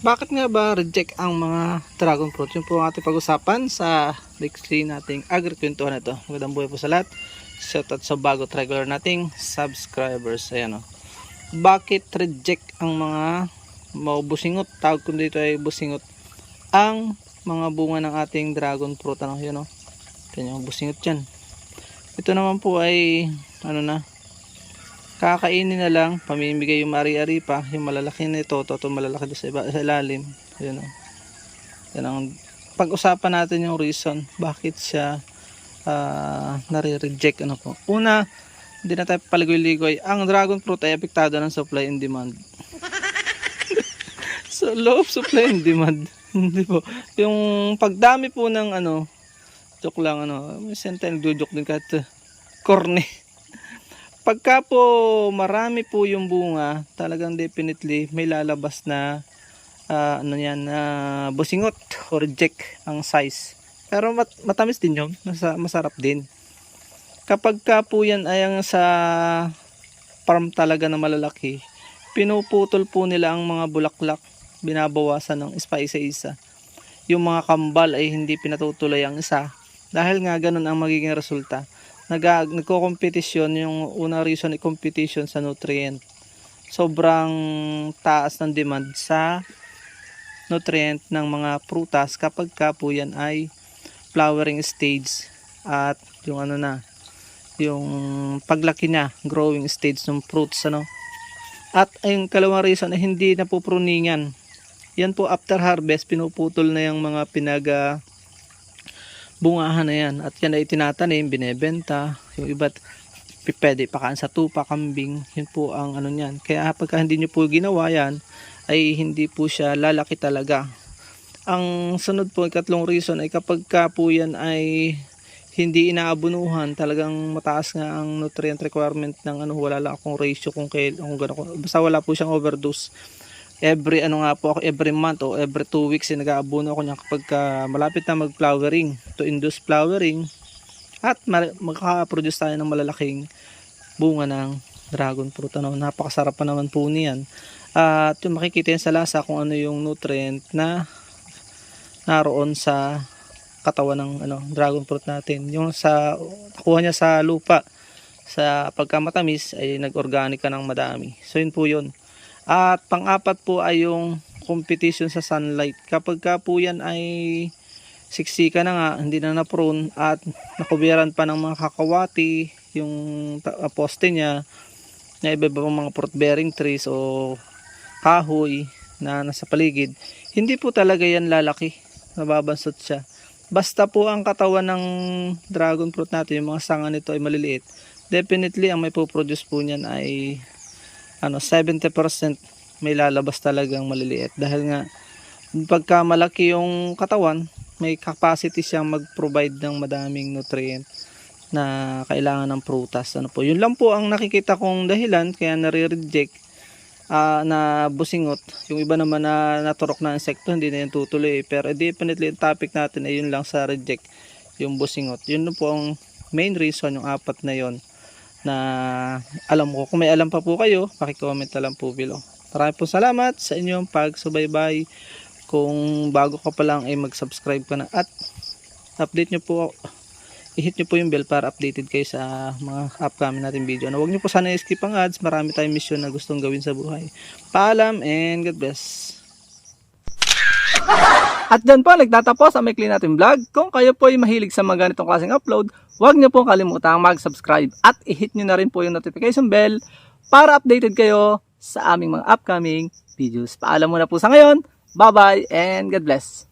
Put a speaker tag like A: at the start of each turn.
A: Bakit nga ba reject ang mga dragon fruit? Yun po ang ating pag-usapan sa weekly nating agri-kwentuhan na ito. Magandang buhay po sa lahat. Shoutout sa bago regular nating subscribers. Ayan o. Bakit reject ang mga busingot? Tawag ko dito ay busingot. Ang mga bunga ng ating dragon fruit. Ano yun o? Ito yung busingot yan. Ito naman po ay kakainin na lang, pamimigay yung ari-ari pa, yung malalaki nito, toto malalaki doon sa ilalim. Ayun o. Yan ang pag-usapan natin yung reason bakit siya nare-reject. Ano po. Una, hindi na tayo paligoy-ligoy. Ang dragon fruit ay apektado ng supply and demand. So, low of supply and demand. Hindi po. Yung pagdami po ng joke lang may sentence nagjo-joke din kahit corny. Pagka po marami po yung bunga, talagang definitely may lalabas na busingot or reject ang size. Pero matamis din yun, masarap din. Kapag ka po yan ay ang sa farm talaga na malalaki, pinuputol po nila ang mga bulaklak, binabawasan ng isa-isa. Yung mga kambal ay hindi pinatutuloy ang isa. Dahil nga ganun ang magiging resulta. Nagko-competition, yung unang reason ay competition sa nutrient. Sobrang taas ng demand sa nutrient ng mga prutas kapag ka po yan ay flowering stage at yung yung paglaki niya, growing stage ng fruits At yung kalawang reason ay hindi na po pruningan. Yan po after harvest, pinuputol na yung mga bungahan na yan at yan ay tinatanim, binebenta. Yung iba't pwede pakaan sa tupa, kambing, yun po ang niyan. Kaya pagka hindi nyo po ginawa yan ay hindi po siya lalaki talaga. Ang sunod po, ikatlong reason ay kapag ka po yan ay hindi inaabunuhan, talagang mataas nga ang nutrient requirement ng wala lang akong ratio kung gano'n, basta wala po siyang overdose. Every every month o every 2 weeks nag-aabono ako niya kapag malapit na mag-flowering to induce flowering at makaka-produce tayo ng malalaking bunga ng dragon fruit. Napakasarap pa naman po niyan. At yung makikita yan sa lasa kung ano yung nutrient na naroon sa katawan ng dragon fruit natin. Yung sa nakuha niya sa lupa, sa pagkamatamis ay nag-organic ka ng madami. So yun po yun. At pang-apat po ay yung competition sa sunlight. Kapag ka po yan ay siksika na nga, hindi na na-prune at nakubiran pa ng mga kakawati, yung poste niya, na iba-ibang mga fruit bearing trees o kahoy na nasa paligid, hindi po talaga yan lalaki, nababansot siya. Basta po ang katawan ng dragon fruit natin, yung mga sanga nito ay maliliit, definitely ang may po-produce po niyan ay 70% may lalabas talagang maliliit. Dahil nga pagka malaki yung katawan, may capacity siyang mag-provide ng madaming nutrient na kailangan ng prutas. Yun lang po ang nakikita kong dahilan kaya nare-reject na busingot. Yung iba naman na naturok na insekto, hindi na yan tutuloy. Pero definitely yung topic natin ay yun lang sa reject, yung busingot. Yun po ang main reason, yung apat na yon na alam ko. Kung may alam pa po kayo, paki-comment na lang po below. Maraming po salamat sa inyong pagsubaybay. Kung bago ka pa lang ay mag-subscribe ka na at update nyo po, i-hit nyo po yung bell para updated kayo sa mga upcoming natin video. Huwag nyo po sana i-skip ang ads. Marami tayong mission na gustong gawin sa buhay. Paalam and God bless. At dyan po nagtatapos ang maikli natin vlog. Kung kayo po ay mahilig sa mga ganitong klaseng upload, huwag nyo pong kalimutang mag-subscribe at i-hit nyo na rin po yung notification bell para updated kayo sa aming mga upcoming videos. Paalam muna po sa ngayon. Bye bye and God bless.